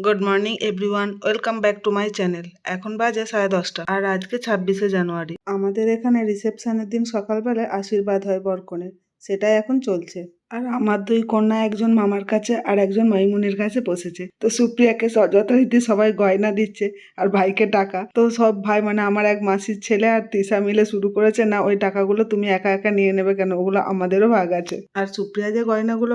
Good morning everyone, welcome back to my channel. এখন বাজে 10:30 আর আজকে 26শে জানুয়ারি। আমাদের এখানে রিসেপশনের দিন সকালবেলায় আশীর্বাদ হয় বরকনের, সেটাই এখন চলছে। আর আমার দুই কন্যা একজন মামার কাছে আর একজন মাইমুনির কাছে বসেছে। তো সুপ্রিয়াকে যথারীতি সবাই গয়না দিচ্ছে আর ভাইকে টাকা। তো সব ভাই মানে আমার এক মাসির ছেলে আর তিশা মিলে শুরু করেছে, না ওই টাকাগুলো তুমি একা একা নিয়ে নেবে কেন, ওগুলো আমাদেরও ভাগ আছে। আর সুপ্রিয়া যে গয়নাগুলো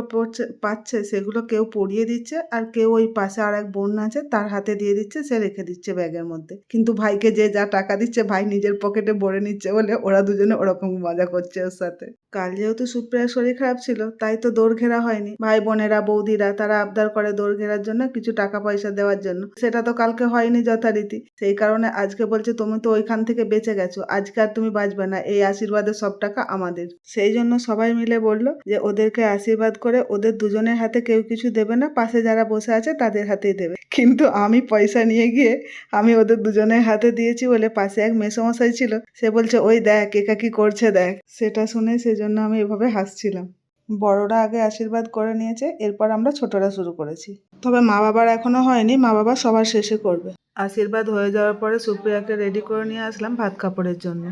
পাচ্ছে সেগুলো কেউ পরিয়ে দিচ্ছে আর কেউ ওই পাশে আর এক বোন আছে তার হাতে দিয়ে দিচ্ছে, সে রেখে দিচ্ছে ব্যাগের মধ্যে। কিন্তু ভাইকে যে যা টাকা দিচ্ছে ভাই নিজের পকেটে ভরে নিচ্ছে বলে ওরা দুজনে ওরকম মজা করছে ওর সাথে। কাল যেহেতু সুপ্রিয়ার শরীর খারাপ ছিল তাই তো দৌড় ঘেরা হয়নি। ভাই বোনেরা বৌদিরা তারা আবদার করে দৌড় ঘেরার জন্য কিছু টাকা পয়সা দেওয়ার জন্য, সেটা তো কালকে হয়নি যথারীতি। সেই কারণে আজকে বলছে তুমি তো ওইখান থেকে বেঁচে গেছো, আজকে আর তুমি বাঁচবে না, এই আশীর্বাদের সব টাকা আমাদের। সেই জন্য সবাই মিলে বললো যে ওদেরকে আশীর্বাদ করে ওদের দুজনের হাতে কেউ কিছু দেবে না, পাশে যারা বসে আছে তাদের হাতেই দেবে। কিন্তু আমি পয়সা নিয়ে গিয়ে আমি ওদের দুজনের হাতে দিয়েছি বলে পাশে এক মেসোমশাই ছিল, সে বলছে ওই দেখ একা কি করছে দেখ। সেটা শুনে সেজন্য আমি এভাবে হাসছিলাম। বড়রা আগে আশীর্বাদ করে নিয়েছে, এরপর আমরা ছোটরা শুরু করেছি। তবে মা বাবার এখনো হয়নি, মা বাবা সবার শেষে করবে। আশীর্বাদ হয়ে যাওয়ার পরে সুপ্রিয়াকে রেডি করে নিয়ে আসলাম ভাত কাপড়ের জন্য।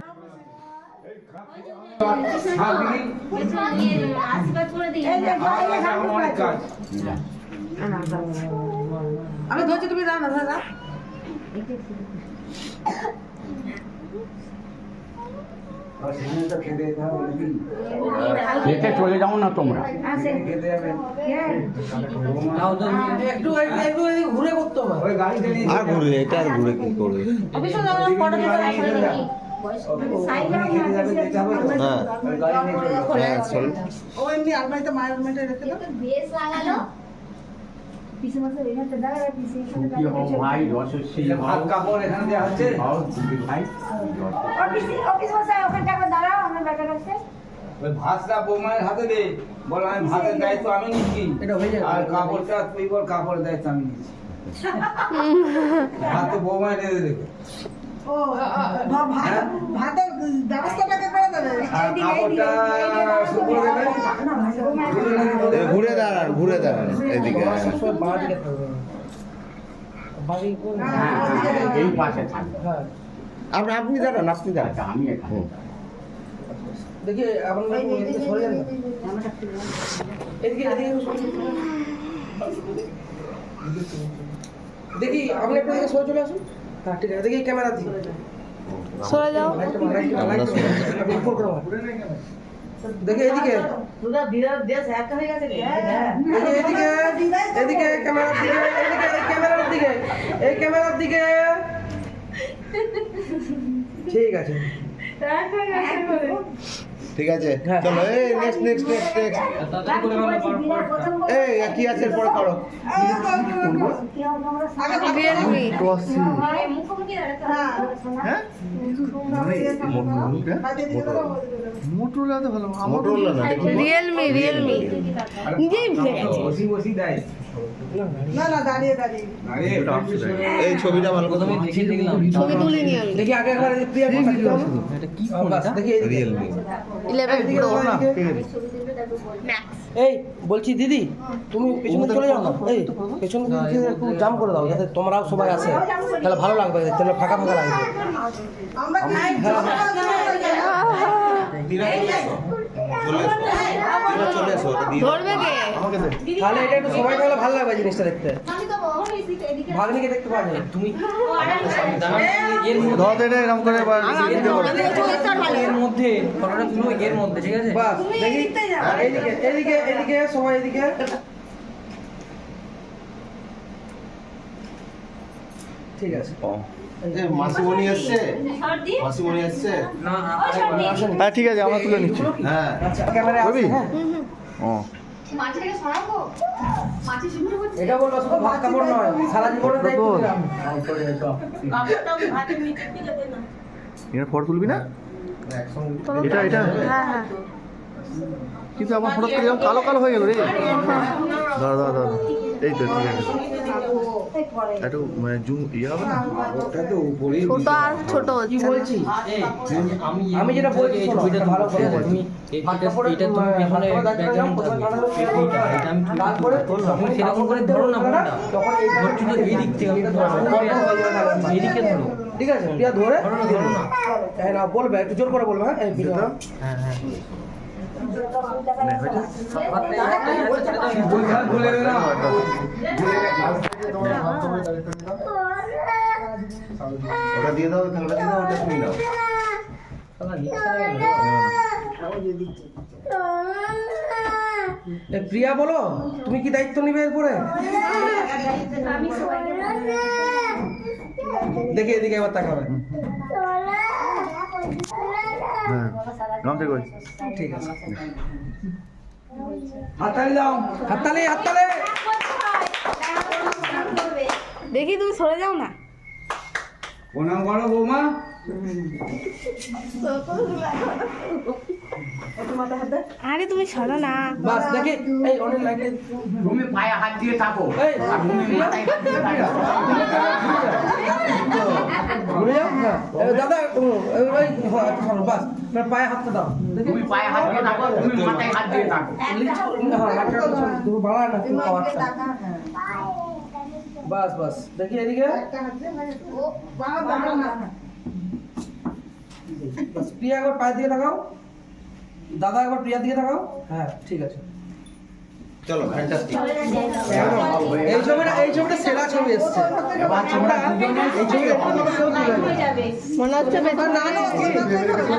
আমি ধরছি, তুমি দাও না দাদা। খেতে চলে যাও না তোমরা। ঘুরে করতে হবে আর ঘুরে এটা আর ঘুরে কি করবে? ও এমনি আলমারিতে মায়ের আলমারিতে রেখে দাও। ভাতটা বৌমায়ের হাতে দে, বল আমি ভাতের দায়িত্ব আমি নিচ্ছি, আর কাপড়টা তুই বল কাপড়ের দায়িত্ব আমি নিচ্ছি। ভাত তো বৌমায় রেঁধে দেবে, ভাতের ব্যবস্থাটাকে করে দেবে। আর কাপড়টা শুকনো দেবে। ঘুরে দাঁড়ান, ঘুরে দাঁড়ান এদিকে। এই পাশে থাকবে। আপনি দাঁড়ান, আপনি দাঁড়ান। আচ্ছা, আমি এখানে দেখি আপনার সরে যান, এদিকে দেখি আপনি একটু এদিকে সরে চলে আসুন। হ্যাঁ ঠিক আছে, দেখি ক্যামেরা দিই, সরে যাও। দেখি এদিকে, এদিকে এদিকে ক্যামেরার দিকে, এদিকে এই ক্যামেরার দিকে, এই ক্যামেরার দিকে। ঠিক আছে ঠিক আছে, চলো। এই নেক্সট নেক্সট নেক্সট নেক্সট। এই কি আছে পরে করো। মোটরোলা তো ভালো, মোটরোলা না, রিয়েলমি নিজেই ভুলে গেছে। বসি বসি দেয় না না দাঁড়িয়ে দাঁড়িয়ে। এই ছবিটা ভালো কথা ছবি তুলে নিয়ে আমি দেখি আগে একবার প্রিয়া কথা দিও। এটা কি ফোন এটা? দেখি রিয়েলমি 11 Pro এই বলছি দিদি, তুমি পেছনে চলে যাও না, এই পেছনে একটু জাম করে দাও যাতে তোমরাও সবাই আসে, তাহলে ভালো লাগবে, তাহলে ফাঁকা ফাঁকা লাগবে। আমরা চলে এসো, ওটা দিয়ে ধরবে কে? তাহলে এটা একটু সবাই তাহলে ভালো লাগবে জিনিসটা দেখতে, ভাগ্নিকে দেখতে পাওয়া যাবে। তুমি এরকম করে এর মধ্যে ফটোটা তুলো, এর মধ্যে ঠিক আছে। বাস দেখি এদিকে এদিকে এদিকে সবাই এদিকে। ঠিক আছে। মাসিমণি আসছে, মাসিমণি আসছে। না হ্যাঁ ঠিক আছে, আমরা তুলে নিচ্ছি। হ্যাঁ আচ্ছা ক্যামেরা আছে, হ্যাঁ ও এটা বলবো শুধু ভাত কাপড় নয়, সারা জীবনের দায়িত্ব দিলাম। এর ফটো তুলবি না? এটা এটা কিন্তু আমার ফটো কালো কালো হয়ে গেল রে। দাঁড়া দাঁড়া দাঁড়া, এই তো ঠিক আছে একটু মানে জুম ইয়ে হবে না ওটা তো উপরেই ছোট আর ছোট হচ্ছে না। বলছি আমি যেটা বলছি শোনো, ভালো করে বলো। এটা তুমি পেছনে ব্যাকগ্রাউন্ড তারপরে তুমি সেরকম করে ধরো না ফোনটা, তখন ধরছি তো এই দিক থেকে আমি ধরো, এইদিকে ধরো, ঠিক আছে প্রিয়া ধরে ধরো না। হ্যাঁ না বলবে, একটু জোর করে বলবে। হ্যাঁ এই ভিডিও হ্যাঁ হ্যাঁ ভুলে না ওটা দিয়ে দাও, ওটা দিয়ে দাও, ওটা তুমি দাও। প্রিয়া বলো, তুমি কি দায়িত্ব নিবে এরপরে? দেখে এদিকে এবার তাকাবে। হ্যাঁ গামছা কই ঠিক আছে, হাততালি দাও। হাততালি হাততালি। দেখি তুমি সরে যাও না। প্রণাম করো বৌমা। আরে তুমি সরো না। বাস দেখি এই অনেক লাগে। তুমি পায়ে হাত দিয়ে থাকো এই আর তুমি মাথায় হাত দিয়ে থাকো। ঘুরে যাও। হ্যাঁ এই দাদা ওই বাস পায়ে হাতটা দাও। তুমি পায়ে হাত দিয়ে থাকো, তুমি মাথায় হাত দিয়ে থাকো। তুমি বাড়া না তুমি পাওয়ারটা। বাস বাস দেখি এদিকে। বাস প্রিয়া একবার পায়ের দিকে তাকাও, দাদা একবার প্রিয়ার দিকে তাকাও। হ্যাঁ ঠিক আছে, চলো ফ্যান্টাস্টিক। এই ছবিটা সেরা ছবি এসছে। এবার তোমরা দুজনে এই ছবিটা মনে হচ্ছে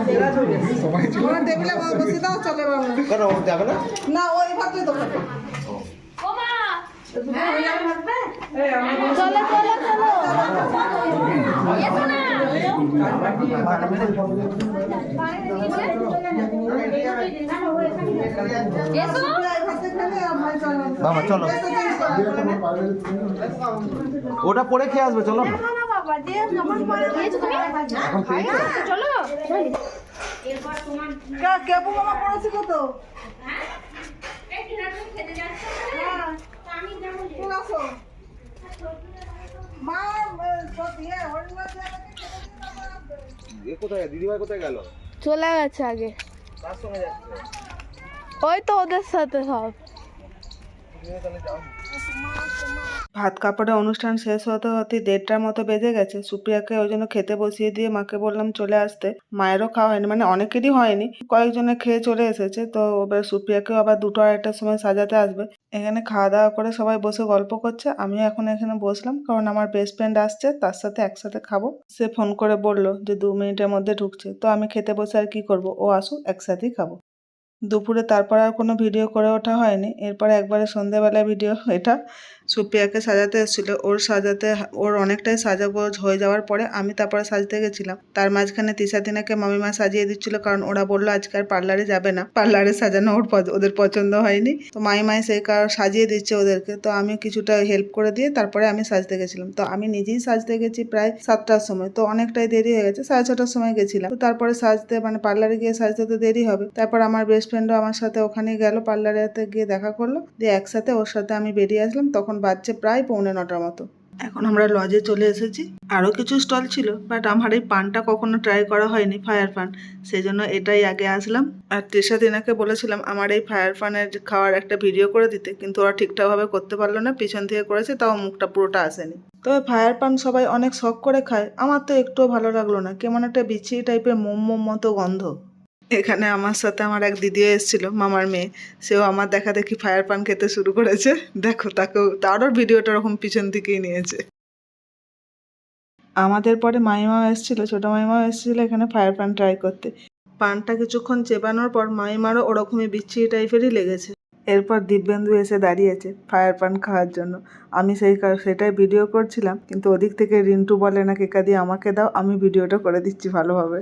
সেরা ছবি এসছে। কেন ও যাবে না? এই আমরা চলো চলো চলো। মামা চলো, ওটা পরে খেয়ে আসবে, চলো না। চলো। কোথায় দিদিভাই কোথায় গেল? চলে গেছে আগে। কার সঙ্গে যাচ্ছে? ওই তো ওদের সাথে সব। ভাত কাপড়ে অনুষ্ঠান শেষ হতে হতে 1:30টার মতো বেজে গেছে। সুপ্রিয়াকে ওই জন্য খেতে বসিয়ে দিয়ে মাকে বললাম চলে আসতে। মায়েরও খাওয়া হয়নি, মানে অনেকেরই হয়নি, কয়েকজনে খেয়ে চলে এসেছে। তো এবার সুপ্রিয়াকেও আবার 2-2:30টার সময় সাজাতে আসবে। এখানে খাওয়া দাওয়া করে সবাই বসে গল্প করছে, আমিও এখন এখানে বসলাম, কারণ আমার বেস্ট ফ্রেন্ড আসছে, তার সাথে একসাথে খাবো। সে ফোন করে বলল যে 2 মিনিটের মধ্যে ঢুকছে। তো আমি খেতে বসে আর কি করব, ও আসুক একসাথেই খাবো। দুপুরে তারপর আর কোনো ভিডিও করে ওঠা হয়নি। এরপরে একবারে সন্ধ্যেবেলায় ভিডিও এটা। সুপ্রিয়াকে সাজাতে এসেছিলো, ওর অনেকটাই সাজাগোজ হয়ে যাওয়ার পরে আমি তারপরে সাজতে গেছিলাম। তার মাঝখানে তিশাতিনাকে মামিমা সাজিয়ে দিচ্ছিল, কারণ ওরা বললো আজকে আর পার্লারে যাবে না, পার্লারে সাজানো ওদের পছন্দ হয়নি। তো মামিমাই সেই কারণ সাজিয়ে দিচ্ছে ওদেরকে। তো আমি কিছুটা হেল্প করে দিয়ে তারপরে আমি সাজতে গেছিলাম। তো আমি নিজেই সাজতে গেছি প্রায় 7টার সময়, তো অনেকটাই দেরি হয়ে গেছে, 6:30টার সময় গেছিলাম। তো তারপরে সাজতে মানে পার্লারে গিয়ে সাজতে তো দেরি হবে। তারপর আমার বেস্ট ফ্রেন্ডও আমার সাথে ওখানে গেল, পার্লারেতে গিয়ে দেখা করলো, দিয়ে একসাথে ওর সাথে আমি বেরিয়ে আসলাম। তখন বাজছে প্রায় 8:45টার মতো। এখন আমরা লজে চলে এসেছি। আরও কিছু স্টল ছিল, বাট আমার এই পানটা কখনো ট্রাই করা হয়নি, ফায়ার পান, সেই জন্য এটাই আগে আসলাম। আর তিশাতিনাকে বলেছিলাম আমার এই ফায়ার পানের খাওয়ার একটা ভিডিও করে দিতে, কিন্তু ওরা ঠিকঠাকভাবে করতে পারলো না, পিছন থেকে করেছে, তাও মুখটা পুরোটা আসেনি। তবে ফায়ার পান সবাই অনেক শখ করে খায়, আমার তো একটুও ভালো লাগলো না, কেমন একটা বিচ্ছিরি টাইপের মোম মতো গন্ধ। এখানে আমার সাথে আমার এক দিদিও এসেছিল, মামার মেয়ে, সেও আমার দেখা দেখি ফায়ার পান খেতে শুরু করেছে। দেখো তারও ভিডিওটা ওরকম পিছন দিকেই নিয়েছে। আমাদের পরে মামিমাও এসেছিল, ছোটো মামিমাও এসেছিল এখানে ফায়ার পান ট্রাই করতে। পানটা কিছুক্ষণ চেবানোর পর মামিমারও ওরকমই বিচ্ছিরি টাইপেরই লেগেছে। এরপর দিব্যেন্দু এসে দাঁড়িয়েছে ফায়ার পান খাওয়ার জন্য। আমি সেটাই ভিডিও করছিলাম, কিন্তু ওদিক থেকে রিন্টু বলে না কেকা দিয়ে আমাকে দাও, আমি ভিডিওটা করে দিচ্ছি ভালোভাবে।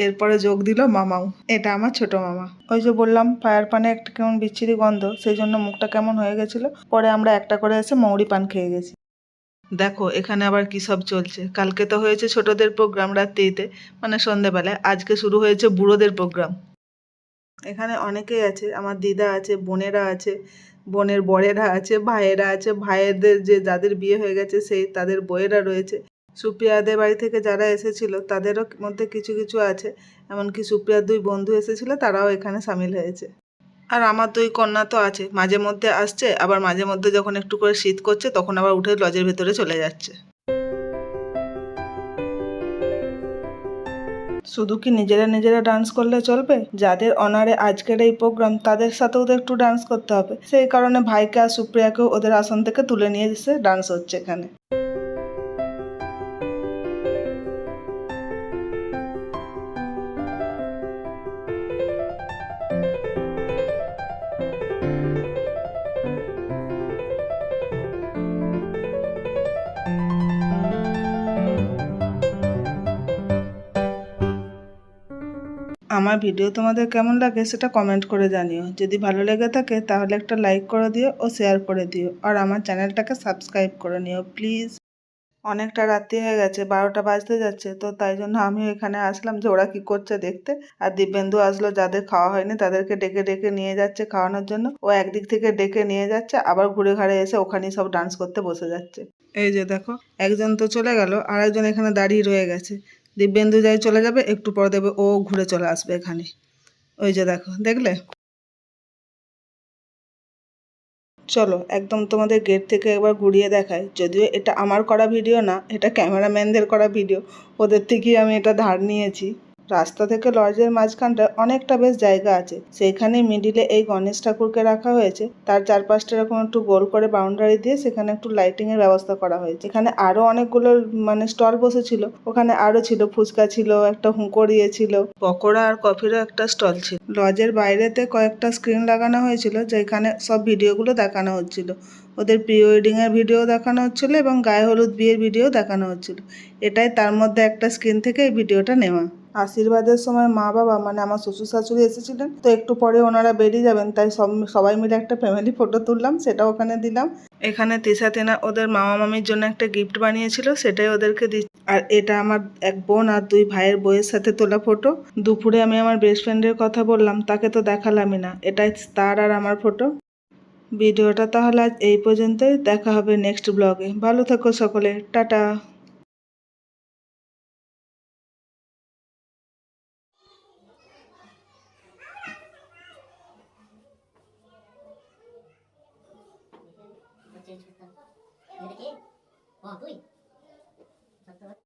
এরপরে যোগ দিল মামাও, এটা আমার ছোট মামা। ওই যে বললাম ফায়ার পানে একটা কেমন বিচ্ছিরি গন্ধ, সেই জন্য মুখটা কেমন হয়ে গেছিল। পরে আমরা একটা করে এসে মৌরি পান খেয়ে গেছি। দেখো এখানে আবার কি সব চলছে। কালকে তো হয়েছে ছোটদের প্রোগ্রাম রাত্রিতে, মানে সন্ধেবেলায়। আজকে শুরু হয়েছে বুড়োদের প্রোগ্রাম। এখানে অনেকেই আছে, আমার দিদা আছে, বোনেরা আছে, বোনের বরেরা আছে, ভাইয়েরা আছে, ভাইয়েদের যে যাদের বিয়ে হয়ে গেছে সেই তাদের বউয়েরা রয়েছে। সুপ্রিয়াদের বাড়ি থেকে যারা এসেছিল তাদেরও মধ্যে কিছু কিছু আছে, এমনকি সুপ্রিয়ার 2 বন্ধু এসেছিল, তারাও এখানে সামিল হয়েছে। আর আমার 2 কন্যা তো আছে, মাঝে মধ্যে আসছে, আবার মাঝে মধ্যে যখন একটু করে শীত করছে তখন আবার উঠে লজের ভেতরে চলে যাচ্ছে। শুধু কি নিজেরা নিজেরা ডান্স করলে চলবে? যাদের অনারে আজকের এই প্রোগ্রাম তাদের সাথেও তো একটু ডান্স করতে হবে। সেই কারণে ভাইকে আর সুপ্রিয়াকেও ওদের আসন থেকে তুলে নিয়ে এসে ডান্স হচ্ছে এখানে। আমার ভিডিও তোমাদের কেমন লাগে সেটা কমেন্ট করে জানিও। যদি ভালো লেগে থাকে তাহলে একটা লাইক করে দিও ও শেয়ার করে দিও, আর আমার চ্যানেলটাকে সাবস্ক্রাইব করে নিও প্লিজ। অনেকটা রাত্রি হয়ে গেছে, 12টা বাজতে যাচ্ছে, তো তাই জন্য আমিও এখানে আসলাম যে ওরা কি করছে দেখতে। আর দিব্যেন্দু আসলো, যাদের খাওয়া হয়নি তাদেরকে ডেকে ডেকে নিয়ে যাচ্ছে খাওয়ানোর জন্য। ও একদিক থেকে ডেকে নিয়ে যাচ্ছে, আবার ঘুরে ঘাড়ে এসে ওখানেই সব ডান্স করতে বসে যাচ্ছে। এই যে দেখো, একজন তো চলে গেল, আর একজন এখানে দাঁড়িয়ে রয়ে গেছে। দিব্যেন্দু যাই চলে যাবে, একটু পর দেবে ও ঘুরে চলে আসবে এখানে। ওই যে দেখো, দেখলে? চলো একদম তোমাদের গেট থেকে একবার ঘুরিয়ে দেখাই। যদিও এটা আমার করা ভিডিও না, এটা ক্যামেরাম্যানদের করা ভিডিও, ওদের থেকেই আমি এটা ধার নিয়েছি। রাস্তা থেকে লজের মাঝখানটা অনেকটা বেশ জায়গা আছে, সেইখানে মিডিলে এই গণেশ ঠাকুরকে রাখা হয়েছে। তার চারপাশটা এরকম একটু গোল করে বাউন্ডারি দিয়ে সেখানে একটু লাইটিং এর ব্যবস্থা করা হয়েছে। এখানে আরো অনেকগুলো মানে স্টল বসেছিল, ওখানে আরো ছিল ফুচকা ছিল, একটা হুঁকো ছিল, পকোড়া আর কফিরও একটা স্টল ছিল। লজের বাইরেতে কয়েকটা স্ক্রিন লাগানো হয়েছিল যেখানে সব ভিডিওগুলো দেখানো হচ্ছিল। ওদের প্রি ওয়েডিং এর ভিডিও দেখানো হচ্ছিল এবং গায়ে হলুদ বিয়ের ভিডিও দেখানো হচ্ছিল। এটাই তার মধ্যে একটা স্ক্রিন থেকে এই ভিডিওটা নেওয়া। আশীর্বাদের সময় মা বাবা মানে আমার শ্বশুর শাশুড়ি এসেছিলেন, তো একটু পরে ওনারা বেরিয়ে যাবেন, তাই সবাই মিলে একটা ফ্যামিলি ফটো তুললাম, সেটা ওখানে দিলাম। এখানে তিশা তেনা ওদের মামা মামির জন্য একটা গিফট বানিয়েছিল, সেটাই ওদেরকে দিচ্ছি। আর এটা আমার এক বোন আর 2 ভাইয়ের বইয়ের সাথে তোলা ফটো। দুপুরে আমি আমার বেস্ট ফ্রেন্ডের কথা বললাম, তাকে তো দেখালামই না, এটাই তার আর আমার ফটো। ভিডিওটা তাহলে আজ এই পর্যন্তই, দেখা হবে নেক্সট ব্লগে। ভালো থেকো সকলে, টাটা। চেঞ্জ করতে হবে। এটা কি? তুই